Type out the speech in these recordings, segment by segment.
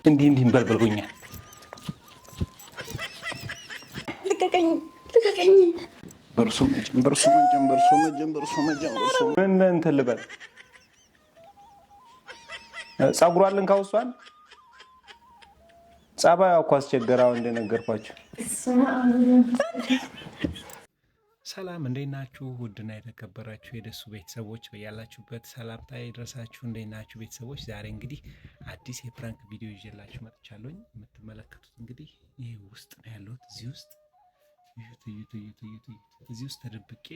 እንዲህ እንበልበልኩኛል። ልቀቀኝ። በርሱ ምን እንትን ልበል? ጸጉሯልን ካውሷል ጸባዩ እኮ አስቸገራው እንደነገርኳቸው። ሰላም እንዴት ናችሁ? ውድና የተከበራችሁ የደሱ ቤተሰቦች በያላችሁበት ሰላምታ ይድረሳችሁ። እንዴት ናችሁ ቤተሰቦች? ዛሬ እንግዲህ አዲስ የፕራንክ ቪዲዮ ይዤላችሁ መጥቻለሁኝ። የምትመለከቱት እንግዲህ ይህ ውስጥ ነው ያለሁት። እዚህ ውስጥ እዚህ ውስጥ ተደብቄ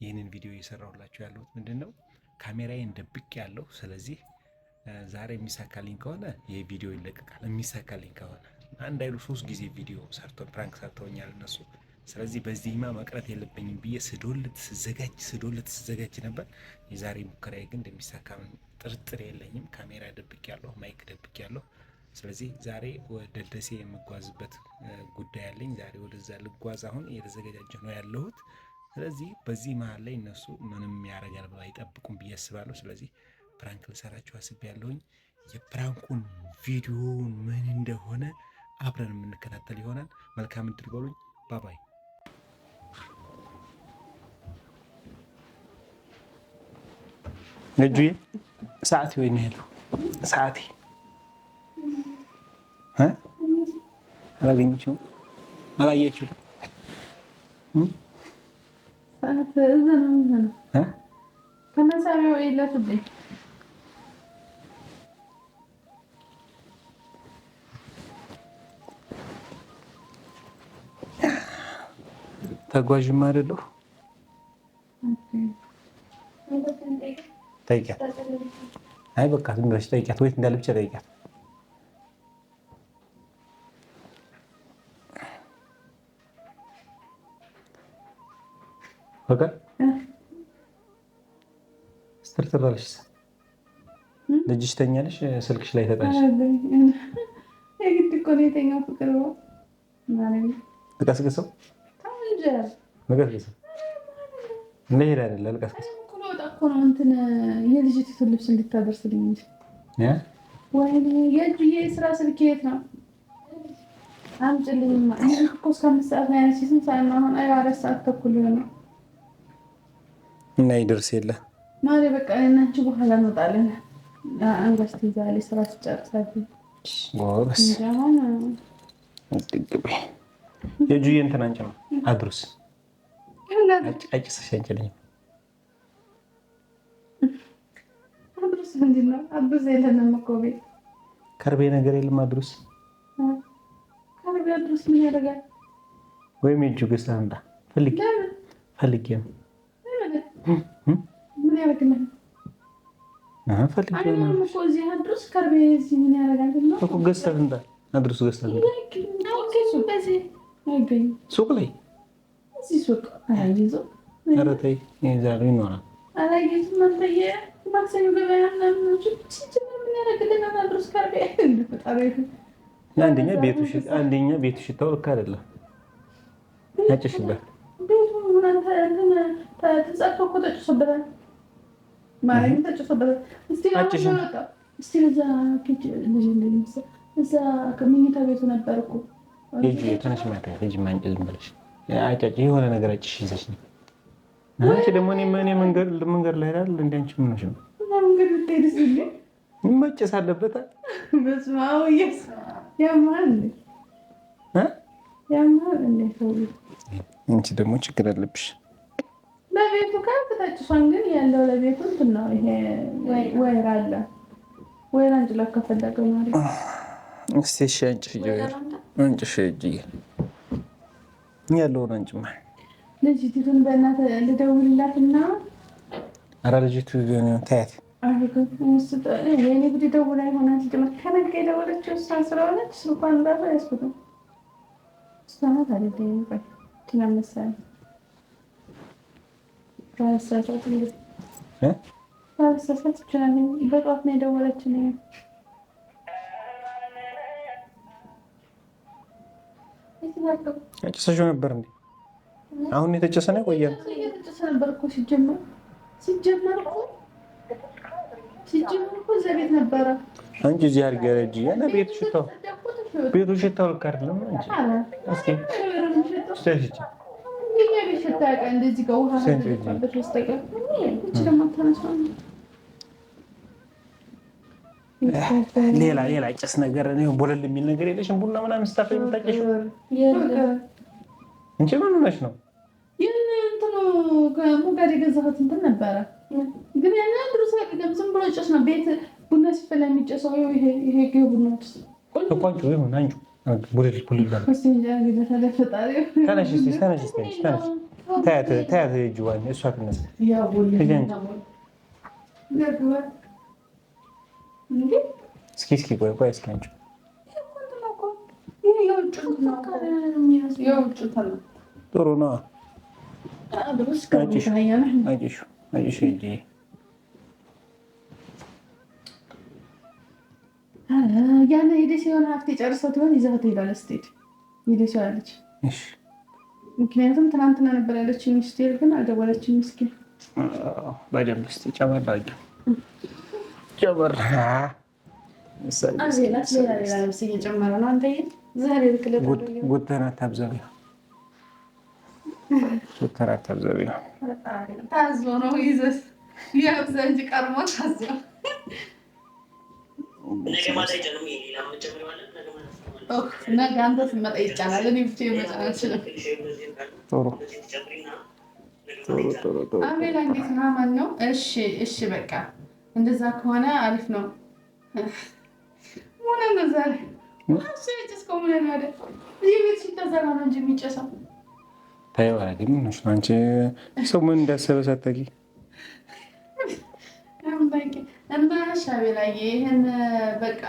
ይህንን ቪዲዮ እየሰራሁላችሁ ያለሁት ምንድን ነው ካሜራዬን ደብቄ ያለሁ። ስለዚህ ዛሬ የሚሳካልኝ ከሆነ ይህ ቪዲዮ ይለቀቃል። የሚሳካልኝ ከሆነ አንድ አይሉ 3 ጊዜ ቪዲዮ ፕራንክ ሰርተውኛል እነሱ። ስለዚህ በዚህማ መቅረት የለብኝም ብዬ ስዶልት ስዘጋጅ ነበር። የዛሬ ሙከራዬ ግን እንደሚሳካ ጥርጥር የለኝም። ካሜራ ደብቄ ያለሁ፣ ማይክ ደብቄ ያለሁ። ስለዚህ ዛሬ ወደ ደሴ የምጓዝበት ጉዳይ አለኝ። ዛሬ ወደዛ ልጓዝ አሁን እየተዘጋጀ ነው ያለሁት። ስለዚህ በዚህ መሀል ላይ እነሱ ምንም ያደርጋል ብለው አይጠብቁም ብዬ አስባለሁ። ስለዚህ ፕራንክ ልሰራችሁ አስቤያለሁኝ። የፕራንኩን ቪዲዮውን ምን እንደሆነ አብረን የምንከታተል ይሆናል። መልካም እድል በሉኝ። ባባይ ነጁዬ ሰዓት ወይ ነው ያለው ሰዓቴ አላገኘችውም። አላየችውም። ሰዓት እዛ ነው ከነሳቢው የለትብኝ ተጓዥም አይደለሁ። ጠይቂያት። አይ በቃ ዝም ብለሽ ጠይቂያት። ወይት እንዳለ ብቻ ጠይቂያት። በቃ ስትርትራለሽ ልጅሽ ተኛለሽ። ስልክሽ ላይ ተጣልሽ። የግድ እኮ ነው የተኛው። ፍቅር ልቀስቅሰው ልቀስቅሰው እንደሄድ አይደለ ልቀስቅሰው እኮ ነው እንትን የልጅቱን ልብስ እንድታደርስልኝ እንጂ ወይኔ የእጁዬ ስራ ስልክ የት ነው? አምጪልኝማ። እኮ እስከ 5 ሰዓት ነው ያለችኝ። ስንት ሰዓት ነው አሁን? 4 ሰዓት ተኩል ነው እና ይደርስ የለ ማለት በቃ እናንቺ በኋላ እንወጣለን። አንጋሽ ትይዛለች ስራ ትጨርሳለች። ጎበስ የእጁዬ እንትን አንቺ ነው አድሩስ አጭስሽ አንቺልኝ አድሩስ ምንድን ነው? አድሩስ የለንም እኮ ቤት ከርቤ ነገር የለም። አድሩስ ከርቤ አድሩስ ምን ያደርጋል? ወይም የእጁ ገዝተህ አምጣ። ፈልጌ ነው ምን ያደርግልህ? ፈልጌ ነው እኮ እዚህ አድሩስ ከርቤ እዚህ ምን ያደርጋል እኮ ገዝተህ አምጣ። አድሩስ ገዝተህ አምጣ። ሱቅ ላይ እዚህ ሱቅ አላየሁም። ኧረ ተይ ዛሬ ይኖራል። አላየሁም። አንተዬ ማክሰኞ ገበያ ምናምን ነው ምን ያደርግልናል? አድሩስ ከርቤ አንደኛ ቤቱ ሽታው ልክ አይደለም። አጭሽበት ቤቱ ተጸድቶ እኮ ተጭሶበታል። ማርያም ተጭሶበታል። እስቲ እዛ እዛ ከመኝታ ቤቱ ነበር እኮ ልጅ ተነሽ ማታ ልጅ ማንጭ ዝም ብለሽ አጫጭ የሆነ ነገር አጭሽ ይዘሽ ነው። አንቺ ደግሞ እኔ መንገድ ላይ አይደል እንደ አንቺ ምን ነው መንገድ ልትሄድስ እንዴ? መጨስ አለበት። በስመ አብ ወየስ ያማል እንዴ ሰው። አንቺ ደግሞ ችግር አለብሽ። ለቤቱ ከተጭሷን ግን ያለው ለቤቱ እንትን ነው። ይሄ ወይራ አለ። ወይራ እንጭላ ከፈለገው ማለት እስቲ እሺ አንቺ ያለውን አንቺማ ልጅቱን በእናትህ ልደውልላትና ኧረ ልጅቱ ታያት የእኔ ጉድ ደውላ ይሆናል። ከነገ የደወለችው እሷ ስለሆነች ስልኳን ራሱ አያስኩትም። እሷ ናት አይደለም መሰለኝ ባለሳሳት ይችላል። በጠዋት ነው የደወለችልኝ። አጭሰሽው ነበር እንዴ? አሁን የተጨሰ ነው ቆየ ነው የተጨሰ ነበር እኮ ሲጀመር እኮ እዛ ቤት ነበረ አንቺ እዚህ አድርጊ እና ቤቱ ሽታው ልክ አይደለም እንጂ እስኪ ስቴጅ እንደዚህ ጋር ውሃ ተደርጎበት በስተቀር እቺ ደግሞ ተነሳው ሌላ ጭስ ነገር ነው ቦለል የሚል ነገር የለሽም? ቡና ምናምን ስታፈይ የምታጨሽው እንጂ ምን ሆነሽ ነው? እንትኑ ከሙጋዴ የገዛሁት እንትን ነበረ፣ ግን ያን አንዱ ሳይቀደም ዝም ብሎ ጭስ ነው። ቤት ቡና ሲፈላ የሚጨሰው ይሄ ቡና ጭስ እኮ አንቺ ይሁን አንቺ ቦለል ባለ ተነሽ ታያት ጅዋን እሷ ትነሳ እስኪ ቆይ እስኪ አንቺ ጥሩ ነው። ያን ሄደሽ የሆነ ሀብት የጨርሰው ትሆን ይዘኸው ትሄዳለህ ስትሄድ ሄደሽ ያለች። ምክንያቱም ትናንትና ነበር ያለችኝ ሚስቴር ግን አልደወለችም። ምስኪን በደንብ እስኪ ጨመር አድርጊው ጨመር ሌላ ልብስ እየጨመረ ነው። አንተ ዛሬ ጉተና ታብዛቢ ታዞ ነው ይዘሽ ያብዛ እንጂ ቀርሞ ታዞ ነገ አንተ ስትመጣ ይጫናል። እኔ ብቻዬን መጫን አልችልም። አቤላ እንዴት ነህ? ማን ነው? እሺ በቃ እንደዛ ከሆነ አሪፍ ነው። ሆነ ነው ዛሬ ጭስከው ምን ነው አይደል? ይህ ቤት ሲተዘራ ነው እንጂ የሚጨሰው። ታየው አይደል? ምንሽ ነው አንቺ ሰው ምን እንዳሰበ ሳታውቂ እና ሻቤላዬ ይሄን በቃ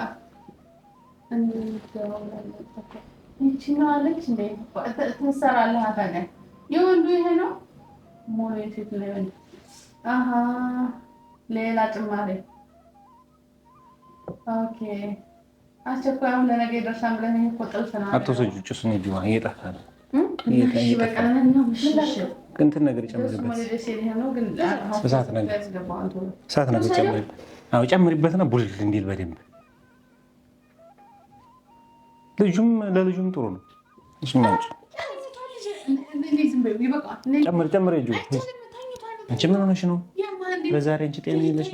ይቺ ነው አለች እንዴ ትሰራለህ? ታዲያ የወንዱ ይሄ ነው ሞኔ ሴት ነው ይሄ። አሃ ሌላ ጭማሪ ኦኬ። አስቸኳይ አሁን ለነገ ይደርሳል ብለን ይሄ እኮ ጥልፍ ነው። አትወስጂው ጭሱን ይዲዋ ይጣፋል። በቃ ነው ምሽሽ እንትን ነገር ጨምሪበት። እሳት ነገር ጨምሪበት። አዎ ጨምሪበትና ቡልል እንዲል በደንብ ለልጁም ጥሩ ነው። እሺ ማንጭ ጨምር ይጁ አንቺ ምን ሆነሽ ነው? በዛሬ አንቺ ጤና የለሽ?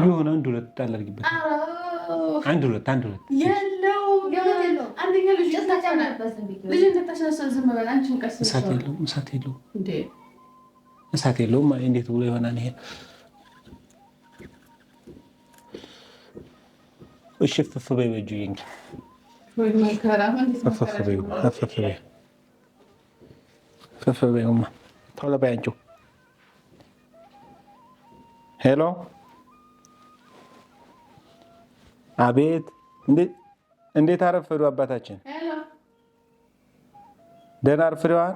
ይሁን አንድ ሁለት ታላርጊበት። አንድ ሁለት እሳት የለውም። እንዴት ብሎ ይሆናል ይሄ? እሺ ፍፍ በይ በእጁ እንጂ ፍፍ በይማ ቶሎ በይ አንቺው። ሄሎ አቤት። እንዴት አረፈዱ አባታችን? ደህና አርፍደዋል?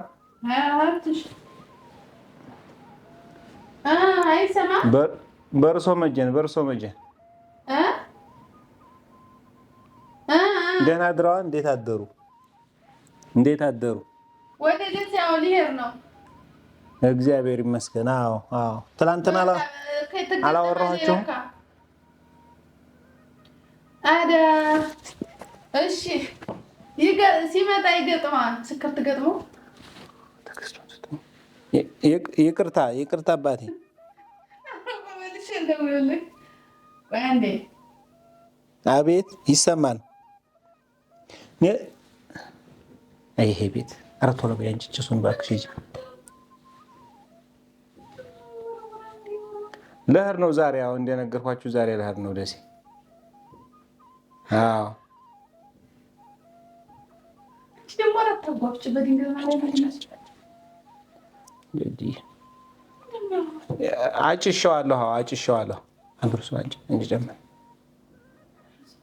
በእርሶ መጀን ደህና አድረዋል? እንዴት አደሩ? ወደ ደስ ያው ሊሄድ ነው። እግዚአብሔር ይመስገን። አዎ ትላንትና አላወራኋቸውም። እሺ ሲመጣ ይገጥማል። ስክር ትገጥሞ ይቅርታ አባቴ። አቤት ይሰማል። ይሄ ቤት ኧረ ቶሎ በይ አንቺ ጭሱን እባክሽ ሂጂ። ልሄድ ነው ዛሬ። አዎ እንደነገርኳችሁ ዛሬ ልሄድ ነው ደሴ። አዎ አጭሼዋለሁ። አብርሱ አንቺ እንዲጨምር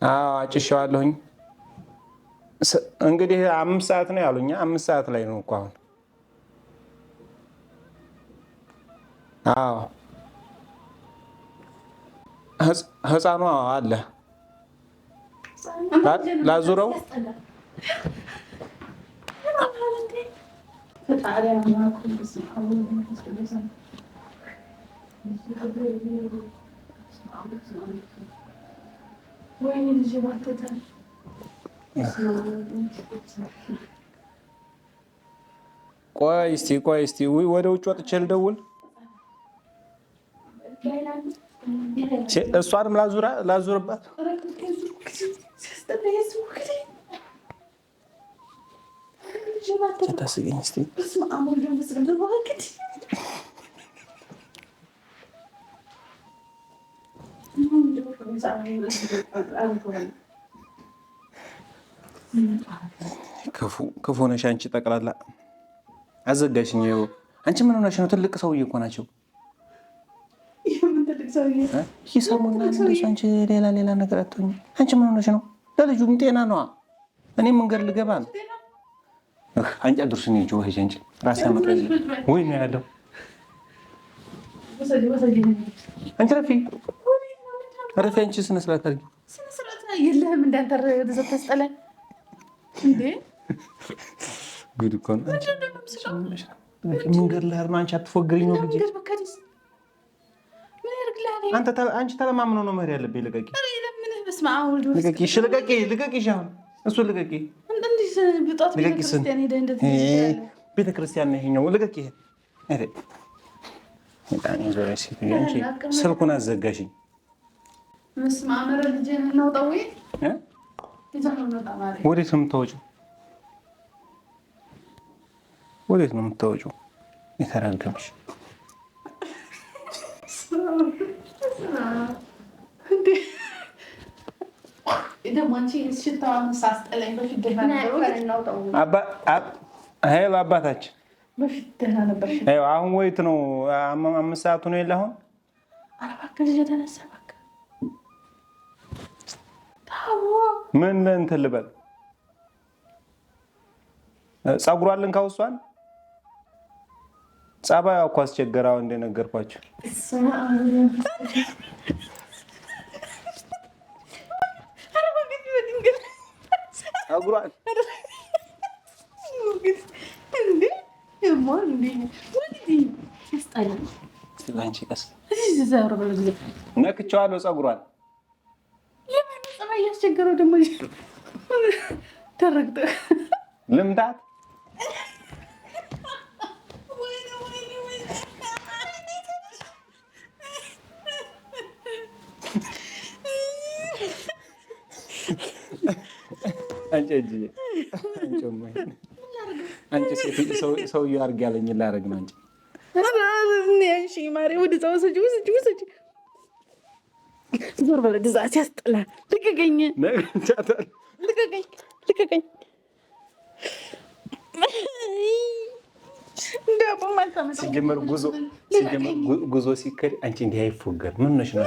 አጭሼዋለሁኝ። እንግዲህ 5 ሰዓት ነው ያሉኛ። 5 ሰዓት ላይ ነው እኮ አሁን። አዎ ህፃኗ አለ። ላዙረው ቆይ እስቲ ወደ ውጭ ወጥቼ ልደውል። እሷንም ላዙርባት። ታስገኝ እስቲ ክፉ ነሽ አንቺ። ጠቅላላ አዘጋሽኝ። አንቺ ምን ሆነሽ ነው? ትልቅ ሰውዬ እኮ ናቸው። ይሰሙና አንቺ ሌላ ነገር አትሆኝ። አንቺ ምን ሆነሽ ነው? ለልጁም ጤና ነዋ። እኔ መንገድ ልገባ ነው። አንቺ አድርሱኝ እንጂ ወይ አንቺ ራስ ያመጣል ወይ ነው ያለው። አንቺ ረፊ አንቺ ስነ ስርዓት አድርጊ። ስነ ስርዓት የለህም እንዳንተ ተስጠለ እንዴ? ጉድ እኮ ነው። መንገድ ላይ ነው። አንቺ አትፎግሪኝ ነው ልጅ። አንቺ ተለማምኖ ነው መሄድ ያለብኝ። ልቀቂ ልቀቂ። እሺ ልቀቂ። አሁን እሱ ልቀቂ። ቤተክርስቲያን ነው ይሄኛው። ልቀቂ። ስልኩን አዘጋሽኝ። ወዴት ነው የምታወጪው? የተረገምሽ አባታችን አሁን ወይት ነው? 5 ሰዓቱ ነው የለ አሁን። ምን እንትን ልበል? ፀጉሯን ካውሷን ጸባዩ እኮ አስቸገራው እንደነገርኳችሁ። ፀጉሯን ነክቼዋለሁ። ፀጉሯን እያስቸገረው ደግሞ ተረግጠ ልምታት አንቺ ሰውዬው አድርግ ያለኝ ላደርግ ነው። አንቺ ማሪ ወደ ዞር በለ ድዛት ያስጠላል። ልቀቀኝ። ሲጀመር ጉዞ ሲከድ አንቺ እንዲህ አይፎገር። ምን ነሽ ነው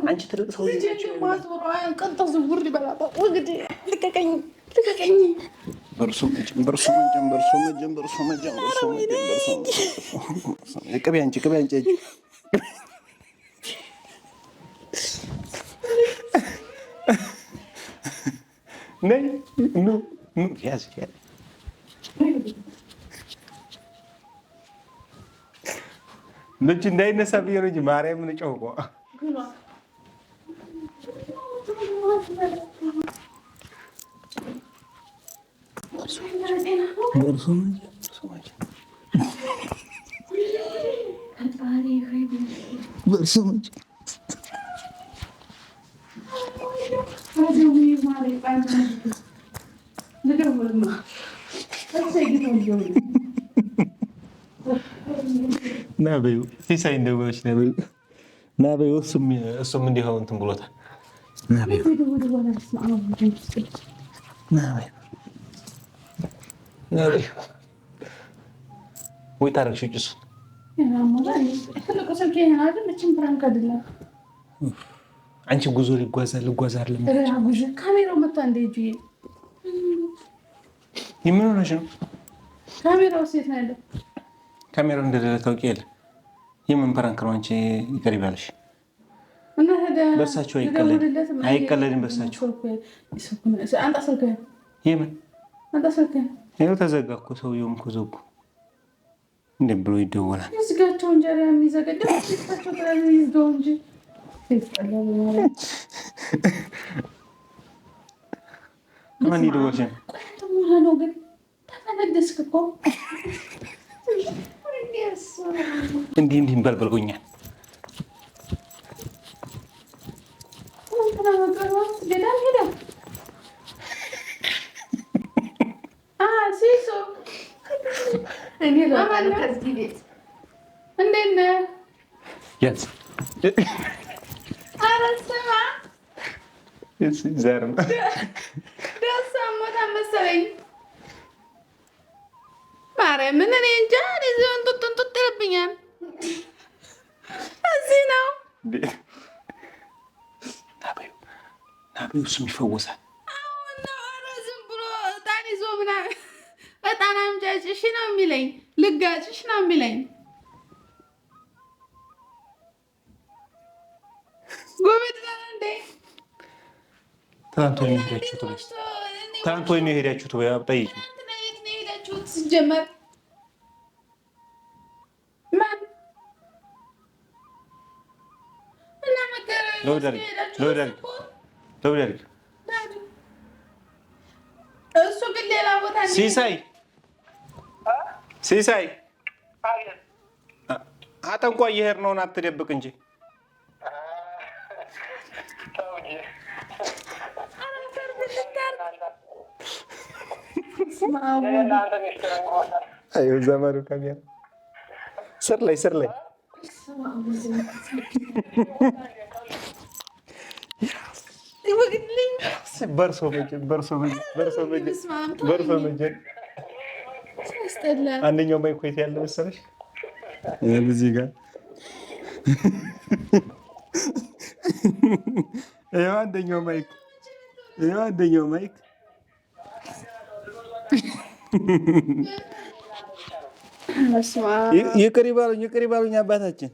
አንቺ ትልቅ ሰው ልጅ እንዳይነሳ ብዬ ነው እንጂ ማርያምን ጨውቆ ናበዩ ሲሳይ እንደውልሽ ናበዩ እሱም እንዲሆን እንትን ብሎታል። ናበዩ ወይ ታረግሽው ጭሱ አንቺ ጉዞ ልጓዝ አይደለም። ካሜራው መጣ እንደ እጁ ምን ሆነሽ ነው? ካሜራው ሴት ነው ያለው። ካሜራው እንደሌለ ታውቂ የለ። የምን ፕራንክ ነው? አንቺ ይቀር ይባልሽ እና ሄደ በርሳቸው አይቀለድም። በርሳቸው አንተ ስልክ የምን አንተ ስልክ ይኸው ተዘጋ እኮ ሰውየውም እኮ ዘጉ። እንዴት ብሎ ይደወላል? ይዝጋቸው እንጀራ የሚዘገደው ይዝጋቸው ተላለ ይዝጋው እንጂ ማን ይደወልሽ? ቆንጆ ነው ግን ተፈነደስክ እኮ እንዲህ በልበልጎኛል። እንዴት ነህ? ደስ አሞታል መሰለኝ። ማርያምን እኔ እንጃ እንጡጥ ይልብኛል። እዚህ ነው እሱም ይፈወሳል። አሁን ነው። ኧረ ዝም ብሎ እጣን ይዞ ምናምን እጣን አምጫጭሽ ነው የሚለኝ፣ ልጋጭሽ ነው የሚለኝ። ጎበዝ ነህ እንዴ? ትናንት ወይ ነው የሄዳችሁት? ወይ ጠይቂ። የት ነው የሄዳችሁት ሲጀመር? ማን እና እሱ ግን ሌላ ቦታ ሲሳይ አጠንቋይ እየሄድን ነው። አትደብቅ እንጂ ዘመኑ ካሜራ ስር ላይ በርሶ መጀን አንደኛው ማይክ የት ያለ መሰለሽ? እዚህ ጋር ይኸው አንደኛው ማይክ ይቅር ይባሉኝ አባታችን።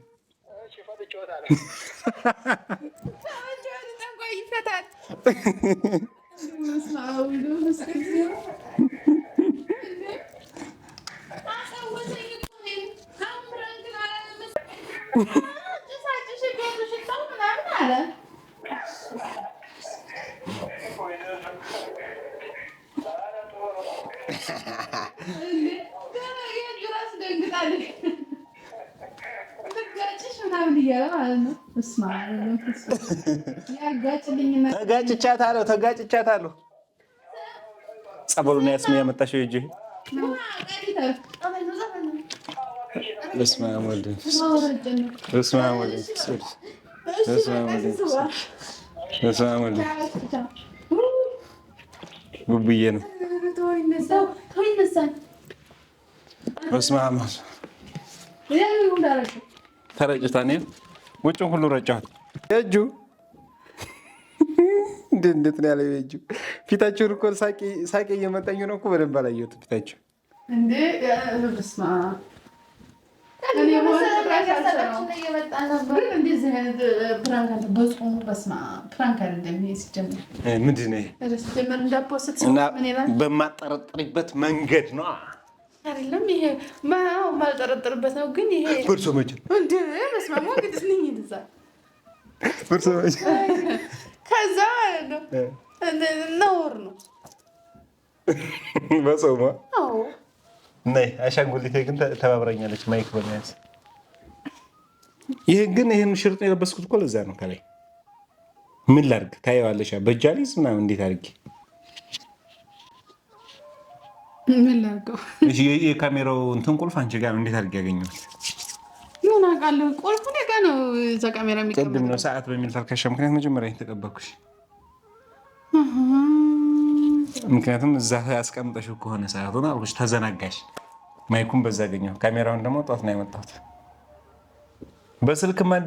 ተጋጭቻታለሁ። ጸበሉን ያስሚ ያመጣሽው እጅ በስመ አብ ወልድ ጉብዬ ነው። በስመ አብ ተረጭታ ውጭን ሁሉ ረጫት። የእጁ እንዴት ነው ያለው? የእጁ ፊታችሁን እኮ ሳቄ እየመጣኝ ነው እኮ በደንብ አላየሁትም ፊታችሁ እንዴ። በስመ አብ ምንድን ነው በማጠረጥርበት መንገድ ነው አይደለም? ይሄ ማልጠረጥርበት ነው። ግን ይሄ ብርሶ መቼ እንደ መስማሙ እንግዲህ ነኝ ይዛ ብርሶ መቼ ከዛ ነው ነውር ነው በጾማ አዎ። ነይ አሻንጉሊቴ ግን ተባብረኛለች ማይክ በመያዝ። ይሄን ሽርጥ የለበስኩት እኮ ለዛ ነው። ከላይ ምን ላድርግ ታየዋለሽ? በጃሊስ ምናምን እንዴት አድርጌ ምን ላድርገው? የካሜራው እንትን ቁልፍ አንቺ ጋር እንዴት አድርጌ ያገኘሁት? ምን አውቃለሁ። ቁልፉ እኔ ጋር ነው። እዛ ካሜራ የሚቀመጥ ቅድም ነው ሰዓት በሚል ታልካሻ ምክንያት መጀመሪያ የተቀበልኩሽ። ምክንያቱም እዛ ያስቀምጠሽው ከሆነ ሰዓቱን አልኩሽ፣ ተዘናጋሽ። ማይኩን በዛ አገኘሁ። ካሜራውን ደግሞ ጠዋት ነው ያመጣሁት።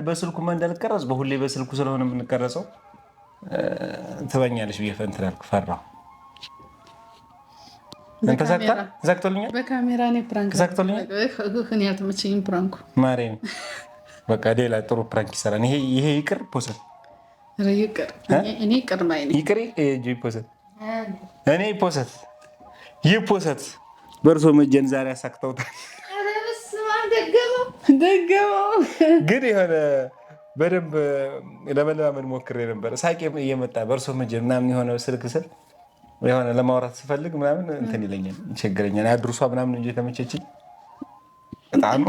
በስልኩማ እንዳልቀረጽ በሁሌ በስልኩ ስለሆነ የምንቀረጸው ትበኛለሽ ብዬ እንትን አልኩ፣ ፈራሁ። ዘግቶልኛል። በካሜራ ነው ፕራንክ ዘግቶልኛል። እኔ አልተመቸኝም ፕራንኩ። ማርያም በቃ ሌላ ጥሩ ፕራንክ ይሰራል። ይሄ ይቅር ፖሰት ይቅር። እኔ ይቅር ማይ ነኝ። ይቅር ፖሰት እኔ ፖሰት ይህ ፖሰት በእርሶ መጀን ዛሬ አሳክተውታል። ደገመው ግን የሆነ በደንብ ለመለማመድ ሞክሬ ነበር። ሳቄ እየመጣ በእርሶ መጀን ምናምን የሆነ ስልክ ስል የሆነ ለማውራት ስፈልግ ምናምን እንትን ይለኛል፣ ይቸግረኛል። አድርሷ ምናምን እንጂ የተመቸችኝ እጣኑ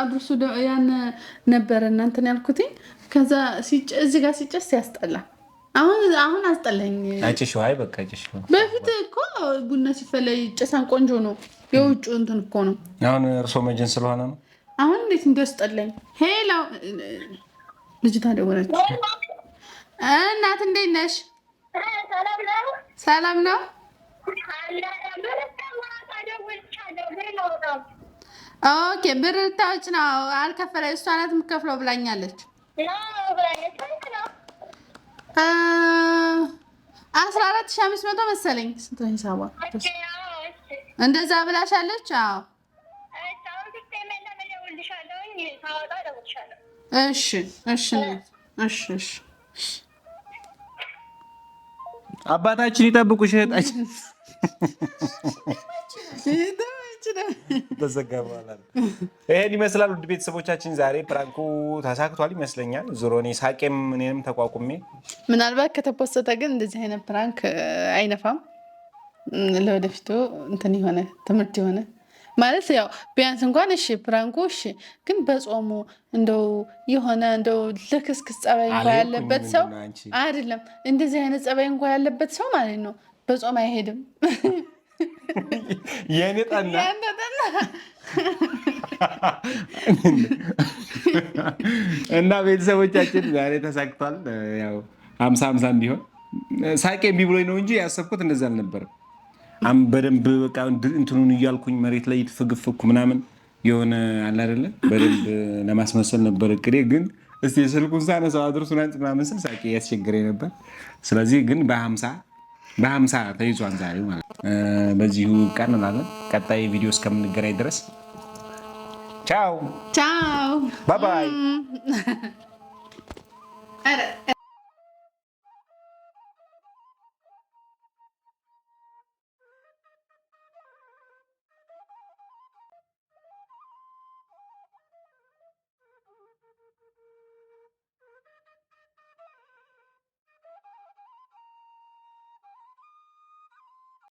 አድርሱ ያን ነበረ እናንተን ያልኩት። ከዛ እዚህ ጋር ሲጨስ ያስጠላ። አሁን አስጠላኝ። አጭሽው። አይ በቃ አጭሽው። በፊት እኮ ቡና ሲፈላ ጭሳን ቆንጆ ነው። የውጭ እንትን እኮ ነው። አሁን እርሶ መጀን ስለሆነ ነው። አሁን እንዴት እንዲያስጠላኝ። ሄሎ ልጅቷ ደወለች። እናት እንዴት ነሽ? ሰላም ነው። ኦኬ ብር ልታወጭ ነው? አልከፈለ እሷ ናት የምከፍለው ብላኛለች። 14,500 መሰለኝ። ስንት ነው ሂሳቧ? እንደዛ ብላሻለች። አዎ እሺ እሺ እሺ እሺ። አባታችን ይጠብቁሽ እህታችን። ተዘጋ በኋላ ይሄን ይመስላል። ውድ ቤተሰቦቻችን ዛሬ ፕራንኩ ተሳክቷል ይመስለኛል። ዞሮ እኔ ሳቄም እኔንም ተቋቁሜ ምናልባት ከተፖሰተ ግን እንደዚህ አይነት ፕራንክ አይነፋም። ለወደፊቱ እንትን የሆነ ትምህርት የሆነ ማለት ያው ቢያንስ እንኳን እሺ ፕራንኩ እሺ፣ ግን በጾሙ እንደው የሆነ እንደው ልክስክስ ጸባይ እንኳን ያለበት ሰው አይደለም። እንደዚህ አይነት ጸባይ እንኳን ያለበት ሰው ማለት ነው በጾም አይሄድም። የኔ ጠና እና ቤተሰቦቻችን ዛሬ ተሳክቷል። ያው 50-50 እንዲሆን ሳቄ እምቢ ብሎኝ ነው እንጂ ያሰብኩት እንደዛ አልነበረም። በደንብ በቃ እንትኑን እያልኩኝ መሬት ላይ ፍግፍኩ ምናምን የሆነ አለ አይደለ በደንብ ለማስመሰል ነበር እቅዴ። ግን እስቲ ስልኩን ሳነሳው አድርሱን አንቺ ምናምን ስል ሳቄ ያስቸግረኝ ነበር። ስለዚህ ግን በ50 ተይዟን ዛሬ ማለት በዚሁ ቀን እንላለን። ቀጣይ ቪዲዮ እስከምንገናኝ ድረስ ቻው ቻው፣ ባይ ባይ።